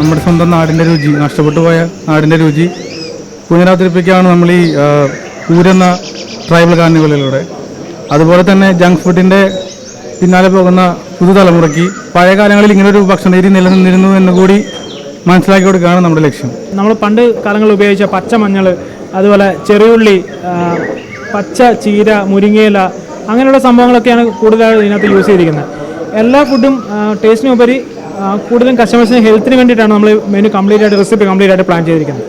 നമ്മുടെ സ്വന്തം നാടിൻ്റെ രുചി, നഷ്ടപ്പെട്ടു പോയ നാടിൻ്റെ രുചി പുനരാവതരിപ്പിക്കുകയാണ് നമ്മൾ ഈ ഊരെന്ന ട്രൈബൽ കാർണിവലിലൂടെ. അതുപോലെ തന്നെ ജങ്ക് ഫുഡിൻ്റെ പിന്നാലെ പോകുന്ന പുതുതലമുറയ്ക്ക് പഴയ കാലങ്ങളിൽ ഇങ്ങനൊരു ഭക്ഷണ രീതി നിലനിന്നിരുന്നു എന്ന് കൂടി മനസ്സിലാക്കി കൊടുക്കുകയാണ് നമ്മുടെ ലക്ഷ്യം. നമ്മൾ പണ്ട് കാലങ്ങളിൽ ഉപയോഗിച്ച പച്ചമഞ്ഞൾ, അതുപോലെ ചെറിയുള്ളി, പച്ച ചീര, മുരിങ്ങയില, അങ്ങനെയുള്ള സംഭവങ്ങളൊക്കെയാണ് കൂടുതലായി ഇതിനകത്ത് യൂസ് ചെയ്തിരിക്കുന്നത്. എല്ലാ ഫുഡും ടേസ്റ്റിനുപരി കൂടുതലും കസ്റ്റമേഴ്സിന് ഹെൽത്തിന് വേണ്ടിയിട്ടാണ് നമ്മൾ മെനു കംപ്ലീറ്റ് ആയിട്ട്, റെസിപ്പി കംപ്ലീറ്റ് ആയിട്ട് പ്ലാൻ ചെയ്തിരിക്കുന്നത്.